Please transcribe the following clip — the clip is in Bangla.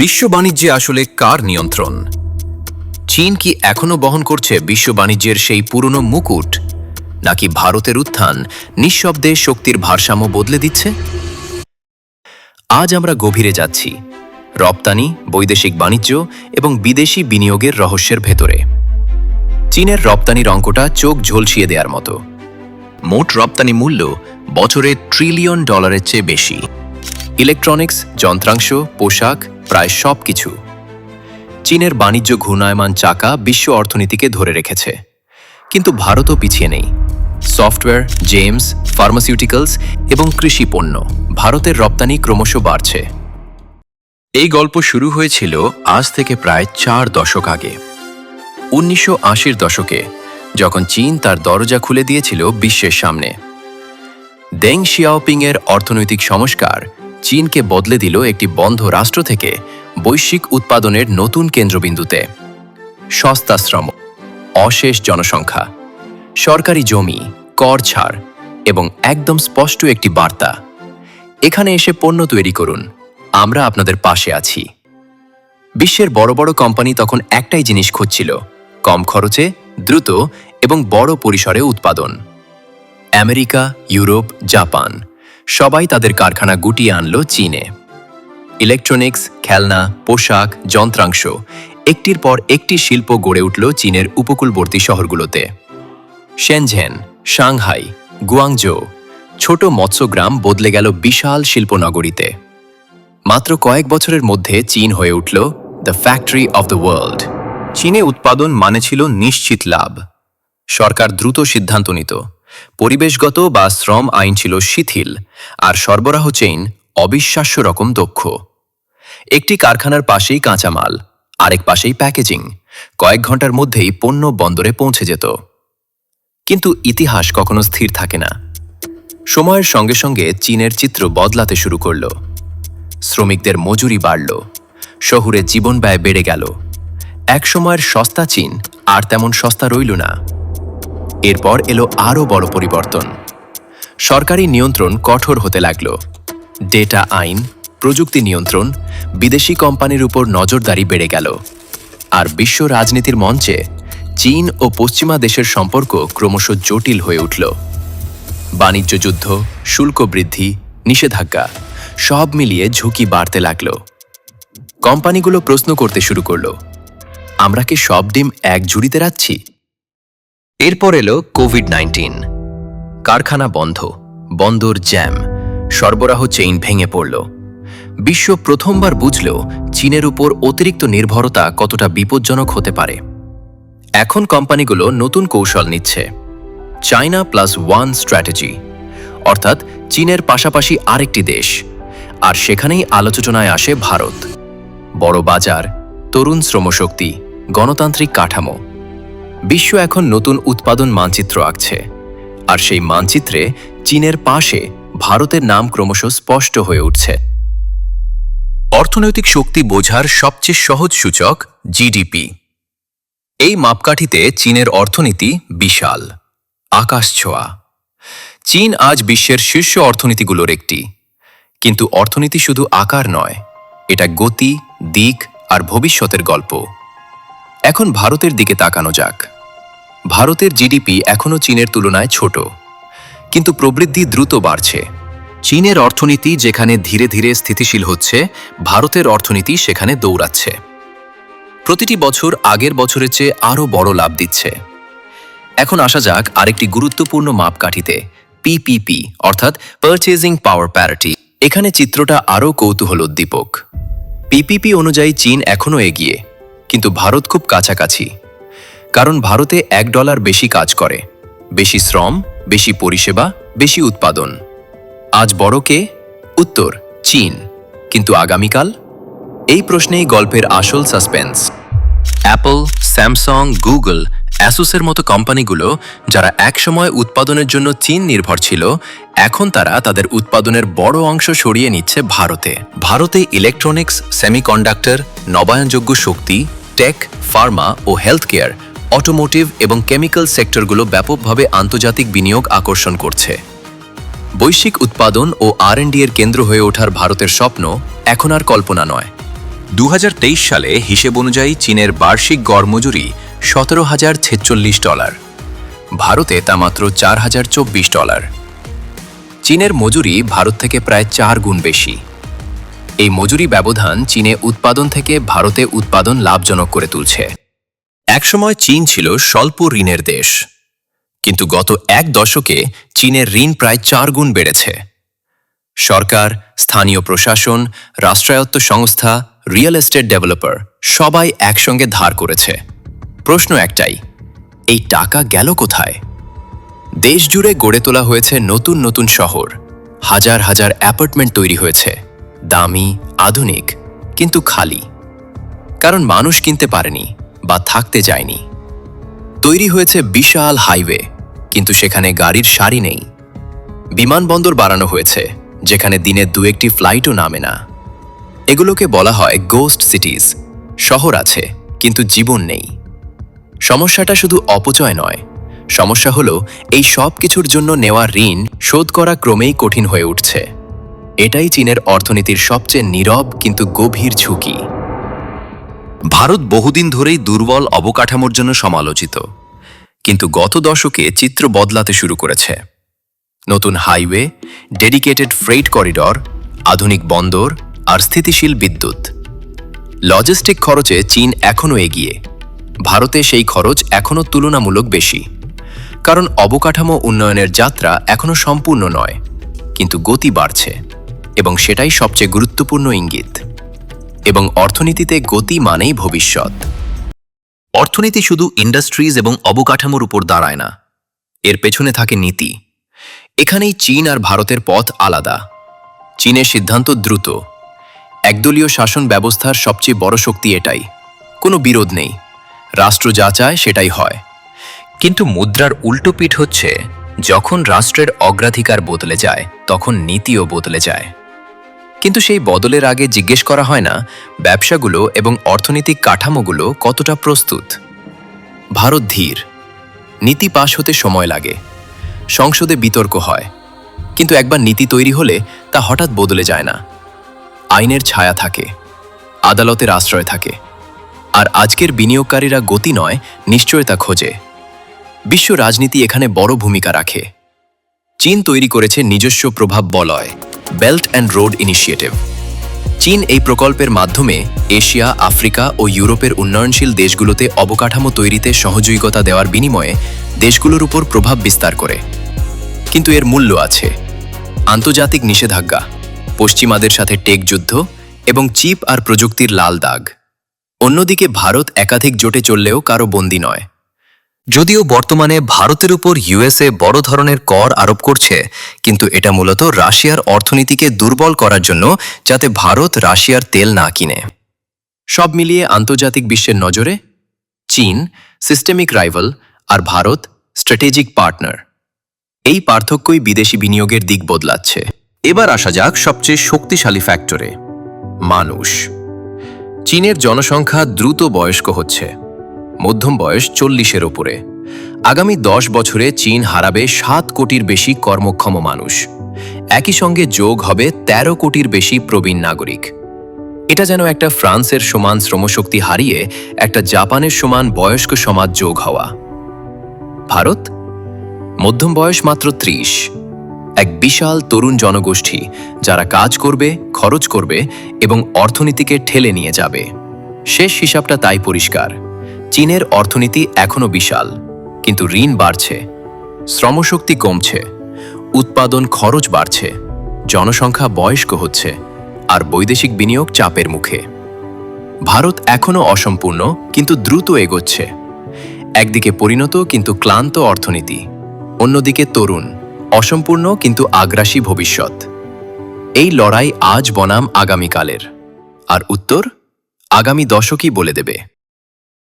বিশ্ব বাণিজ্যে আসলে কার নিয়ন্ত্রণ? চীন কি এখনো বহন করছে বিশ্ব বাণিজ্যের সেই পুরনো মুকুট, নাকি ভারতের উত্থান নিঃশব্দে শক্তির ভারসাম্য বদলে দিচ্ছে? আজ আমরা গভীরে যাচ্ছি, রপ্তানি, বৈদেশিক বাণিজ্য এবং বিদেশি বিনিয়োগের রহস্যের ভেতরে। চীনের রপ্তানির অঙ্কটা চোখ ঝলসিয়ে দেওয়ার মতো। মোট রপ্তানি মূল্য বছরে $1 ট্রিলিয়ন চেয়ে বেশি। ইলেকট্রনিক্স, যন্ত্রাংশ, পোশাক, প্রায় সব কিছু। চীনের বাণিজ্য ঘূর্ণায়মান চাকা বিশ্ব অর্থনীতিকে ধরে রেখেছে। কিন্তু ভারতও পিছিয়ে নেই। সফটওয়্যার, জেমস, ফার্মাসিউটিক্যালস এবং কৃষি পণ্য, ভারতের রপ্তানি ক্রমশ বাড়ছে। এই গল্প শুরু হয়েছিল আজ থেকে প্রায় 4 দশক আগে, 1980-র দশকে, যখন চীন তার দরজা খুলে দিয়েছিল বিশ্বের সামনে। দেং শিয়াওপিংয়ের অর্থনৈতিক সংস্কার চীনকে বদলে দিল একটি বন্ধ রাষ্ট্র থেকে বৈশ্বিক উৎপাদনের নতুন কেন্দ্রবিন্দুতে। সস্তা শ্রম, অশেষ জনসংখ্যা, সরকারি জমি, কর ছাড় এবং একদম স্পষ্ট একটি বার্তা: এখানে এসে পণ্য তৈরি করুন, আমরা আপনাদের পাশে আছি। বিশ্বের বড় বড় কোম্পানি তখন একটাই জিনিস খুঁজছিল: কম খরচে, দ্রুত এবং বড় পরিসরে উৎপাদন। আমেরিকা, ইউরোপ, জাপান সবাই তাদের কারখানা গুটিয়ে আনল চীনে। ইলেকট্রনিক্স, খেলনা, পোশাক, যন্ত্রাংশ, একটির পর একটি শিল্প গড়ে উঠল চীনের উপকূলবর্তী শহরগুলোতে। শেনঝেন, সাংহাই, গুয়াংজো, ছোট মৎস্যগ্রাম বদলে গেল বিশাল শিল্পনগরীতে। মাত্র কয়েক বছরের মধ্যে চীন হয়ে উঠল the factory of the world. চীনে উৎপাদন মানে ছিল নিশ্চিত লাভ। সরকার দ্রুত সিদ্ধান্ত নিত, পরিবেশগত বা শ্রম আইন ছিল শিথিল, আর সরবরাহ চেইন অবিশ্বাস্য রকম দক্ষ। একটি কারখানার পাশেই কাঁচামাল, আরেক পাশেই প্যাকেজিং, কয়েক ঘন্টার মধ্যেই পণ্য বন্দরে পৌঁছে যেত। কিন্তু ইতিহাস কখনো স্থির থাকে না। সময়ের সঙ্গে সঙ্গে চীনের চিত্র বদলাতে শুরু করল। শ্রমিকদের মজুরি বাড়ল, শহুরে জীবন ব্যয় বেড়ে গেল। এক সময়ের সস্তা চীন আর তেমন সস্তা রইল না। এরপর এলো আরও বড় পরিবর্তন। সরকারি নিয়ন্ত্রণ কঠোর হতে লাগল। ডেটা আইন, প্রযুক্তি নিয়ন্ত্রণ, বিদেশি কোম্পানির উপর নজরদারি বেড়ে গেল। আর বিশ্ব রাজনীতির মঞ্চে চীন ও পশ্চিমা দেশের সম্পর্ক ক্রমশ জটিল হয়ে উঠল। বাণিজ্য যুদ্ধ, শুল্ক বৃদ্ধি, নিষেধাজ্ঞা, সব মিলিয়ে ঝুঁকি বাড়তে লাগল। কোম্পানিগুলো প্রশ্ন করতে শুরু করল, আমরা কি সব ডিম এক ঝুড়িতে রাখছি? এরপর এলো কোভিড-19। কারখানা বন্ধ, বন্দর জ্যাম, সরবরাহ চেইন ভেঙে পড়ল। বিশ্ব প্রথমবার বুঝল চীনের উপর অতিরিক্ত নির্ভরতা কতটা বিপজ্জনক হতে পারে। এখন কোম্পানিগুলো নতুন কৌশল নিচ্ছে, চায়না প্লাস ওয়ান স্ট্র্যাটেজি, অর্থাৎ চীনের পাশাপাশি আরেকটি দেশ। আর সেখানেই আলোচনায় আসে ভারত। বড় বাজার, তরুণ শ্রমশক্তি, গণতান্ত্রিক কাঠামো। বিশ্ব এখন নতুন উৎপাদন মানচিত্র আঁকছে, আর সেই মানচিত্রে চীনের পাশে ভারতের নাম ক্রমশ স্পষ্ট হয়ে উঠছে। অর্থনৈতিক শক্তি বোঝার সবচেয়ে সহজ সূচক জিডিপি। এই মাপকাঠিতে চীনের অর্থনীতি বিশাল, আকাশ ছোঁয়া। চীন আজ বিশ্বের শীর্ষ অর্থনীতিগুলোর একটি। কিন্তু অর্থনীতি শুধু আকার নয়, এটা গতি, দিক আর ভবিষ্যতের গল্প। এখন ভারতের দিকে তাকানো যাক। ভারতের জিডিপি এখনও চীনের তুলনায় ছোট, কিন্তু প্রবৃদ্ধি দ্রুত বাড়ছে। চীনের অর্থনীতি যেখানে ধীরে ধীরে স্থিতিশীল হচ্ছে, ভারতের অর্থনীতি সেখানে দৌড়াচ্ছে। প্রতিটি বছর আগের বছরের চেয়ে আরও বড় লাভ দিচ্ছে। এখন আসা যাক আরেকটি গুরুত্বপূর্ণ মাপকাঠিতে, পিপিপি, অর্থাৎ পারচেজিং পাওয়ার প্যারিটি। এখানে চিত্রটা আরও কৌতূহলোদ্দীপক। পিপিপি অনুযায়ী চীন এখনও এগিয়ে, কিন্তু ভারত খুব কাছাকাছি। কারণ ভারতে $1 বেশি কাজ করে, বেশি শ্রম, বেশি পরিষেবা, বেশি উৎপাদন। আজ বড় কে? উত্তর চীন। কিন্তু আগামীকাল? এই প্রশ্নেই গল্পের আসল সাসপেন্স। অ্যাপল, স্যামসাং, গুগল, অ্যাসুসের মতো কোম্পানিগুলো, যারা একসময় উৎপাদনের জন্য চীন নির্ভর ছিল, এখন তারা তাদের উৎপাদনের বড় অংশ সরিয়ে নিচ্ছে ভারতে। ভারতে ইলেকট্রনিক্স, সেমিকন্ডাক্টর, নবায়নযোগ্য শক্তি, টেক, ফার্মা ও হেলথ কেয়ার, অটোমোটিভ এবং কেমিক্যাল সেক্টরগুলো ব্যাপকভাবে আন্তর্জাতিক বিনিয়োগ আকর্ষণ করছে। বৈশ্বিক উৎপাদন ও R&D এর কেন্দ্র হয়ে ওঠার ভারতের স্বপ্ন এখন আর কল্পনা নয়, 2023 সালে হিসেব অনুযায়ী চীনের বার্ষিক গড় মজুরি $17,046, ভারতে তা মাত্র $4,024। চীনের মজুরি ভারত থেকে প্রায় 4 গুণ বেশি। এই মজুরি ব্যবধান চীনে উৎপাদন থেকে ভারতে উৎপাদন লাভজনক করে তুলছে। একসময় চীন ছিল স্বল্প ঋণের দেশ, কিন্তু গত 1 দশকে চীনের ঋণ প্রায় 4 গুণ বেড়েছে। সরকার, স্থানীয় প্রশাসন, রাষ্ট্রায়ত্ত সংস্থা, রিয়েল এস্টেট ডেভেলপার সবাই একসঙ্গে ধার করেছে। প্রশ্ন একটাই, এই টাকা গেল কোথায়? দেশ জুড়ে গড়ে তোলা হয়েছে নতুন নতুন শহর, হাজার হাজার অ্যাপার্টমেন্ট তৈরি হয়েছে, দামি, আধুনিক, কিন্তু খালি। কারণ মানুষ কিনতে পারেনি বা থাকতে যায়নি। তৈরি হয়েছে বিশাল হাইওয়ে, কিন্তু সেখানে গাড়ির সারি নেই। বিমানবন্দর বাড়ানো হয়েছে, যেখানে দিনে 2-1টি ফ্লাইটও নামে না। এগুলোকে বলা হয় গোস্ট সিটিজ। শহর আছে, কিন্তু জীবন নেই। সমস্যাটা শুধু অপচয় নয়, সমস্যা হলো এই সব কিছুর জন্য নেওয়া ঋণ শোধ করা ক্রমেই কঠিন হয়ে উঠছে। এটাই চীনের অর্থনীতির সবচেয়ে নীরব কিন্তু গভীর ঝুঁকি। ভারত বহুদিন ধরেই দুর্বল অবকাঠামোর জন্য সমালোচিত, কিন্তু গত দশকে চিত্র বদলাতে শুরু করেছে। নতুন হাইওয়ে, ডেডিকেটেড ফ্রেট করিডর, আধুনিক বন্দর আর স্থিতিশীল বিদ্যুৎ। লজিস্টিক খরচে চীন এখনও এগিয়ে। ভারতে সেই খরচ এখনও তুলনামূলক বেশি, কারণ অবকাঠামো উন্নয়নের যাত্রা এখনও সম্পূর্ণ নয়, কিন্তু গতি বাড়ছে, এবং সেটাই সবচেয়ে গুরুত্বপূর্ণ ইঙ্গিত। এবং অর্থনীতিতে গতি মানেই ভবিষ্যৎ। অর্থনীতি শুধু ইন্ডাস্ট্রিজ এবং অবকাঠামোর উপর দাঁড়ায় না, এর পেছনে থাকে নীতি। এখানেই চীন আর ভারতের পথ আলাদা। চীনের সিদ্ধান্ত দ্রুত। একদলীয় শাসন ব্যবস্থার সবচেয়ে বড় শক্তি এটাই। কোনো বিরোধ নেই, রাষ্ট্র যা চায় সেটাই হয়। কিন্তু মুদ্রার উল্টো পিঠ হচ্ছে, যখন রাষ্ট্রের অগ্রাধিকার বদলে যায় তখন নীতিও বদলে যায়। কিন্তু সেই বদলের আগে জিজ্ঞেস করা হয় না ব্যবসাগুলো এবং অর্থনৈতিক কাঠামোগুলো কতটা প্রস্তুত। ভারত ধীর, নীতি পাশ হতে সময় লাগে, সংসদে বিতর্ক হয়, কিন্তু একবার নীতি তৈরি হলে তা হঠাৎ বদলে যায় না। আইনের ছায়া থাকে, আদালতের আশ্রয় থাকে, আর আজকের বিনিয়োগকারীরা গতি নয়, নিশ্চয়তা খোঁজে। বিশ্ব রাজনীতি এখানে বড় ভূমিকা রাখে। চীন তৈরি করেছে নিজস্ব প্রভাব বলয়, বেল্ট অ্যান্ড রোড ইনিশিয়েটিভ। চীন এই প্রকল্পের মাধ্যমে এশিয়া, আফ্রিকা ও ইউরোপের উন্নয়নশীল দেশগুলোতে অবকাঠামো তৈরিতে সহযোগিতা দেওয়ার বিনিময়ে দেশগুলোর উপর প্রভাব বিস্তার করে। কিন্তু এর মূল্য আছে। আন্তর্জাতিক নিষেধাজ্ঞা, পশ্চিমাদের সাথে টেক যুদ্ধ এবং চিপ আর প্রযুক্তির লাল দাগ। অন্যদিকে ভারত একাধিক জোটে চললেও কারো বন্দী নয়। যদিও বর্তমানে ভারতের উপর ইউএসএ বড় ধরনের কর আরোপ করছে, কিন্তু এটা মূলত রাশিয়ার অর্থনীতিকে দুর্বল করার জন্য, যাতে ভারত রাশিয়ার তেল না কিনে। সব মিলিয়ে আন্তর্জাতিক বিশ্বের নজরে চীন সিস্টেমিক রাইভাল আর ভারত স্ট্র্যাটেজিক পার্টনার। এই পার্থক্যই বিদেশি বিনিয়োগের দিক বদলাচ্ছে। এবার আসা যাক সবচেয়ে শক্তিশালী ফ্যাক্টরে, মানুষ। চীনের জনসংখ্যা দ্রুত বয়স্ক হচ্ছে, মধ্যম বয়স 40-এর ওপরে। আগামী 10 বছরে চীন হারাবে 7 কোটির বেশি কর্মক্ষম মানুষ। একই সঙ্গে যোগ হবে 13 কোটির বেশি প্রবীণ নাগরিক। এটা যেন একটা ফ্রান্সের সমান শ্রমশক্তি হারিয়ে একটা জাপানের সমান বয়স্ক সমাজ যোগ হওয়া। ভারত মধ্যম বয়স মাত্র 30। এক বিশাল তরুণ জনগোষ্ঠী যারা কাজ করবে, খরচ করবে এবং অর্থনীতিকে ঠেলে নিয়ে যাবে। শেষ হিসাবটা তাই পরিষ্কার, চীনের অর্থনীতি এখনো বিশাল, কিন্তু ঋণ বাড়ছে, শ্রমশক্তি কমছে, উৎপাদন খরচ বাড়ছে, জনসংখ্যা বয়স্ক হচ্ছে, আর বৈদেশিক বিনিয়োগ চাপের মুখে। ভারত এখনো অসম্পূর্ণ, কিন্তু দ্রুত এগোচ্ছে। একদিকে পরিণত কিন্তু ক্লান্ত অর্থনীতি, অন্যদিকে তরুণ, অসম্পূর্ণ কিন্তু আগ্রাসী ভবিষ্যৎ। এই লড়াই আজ বনাম আগামীকালের, আর উত্তর আগামী দশকই বলে দেবে।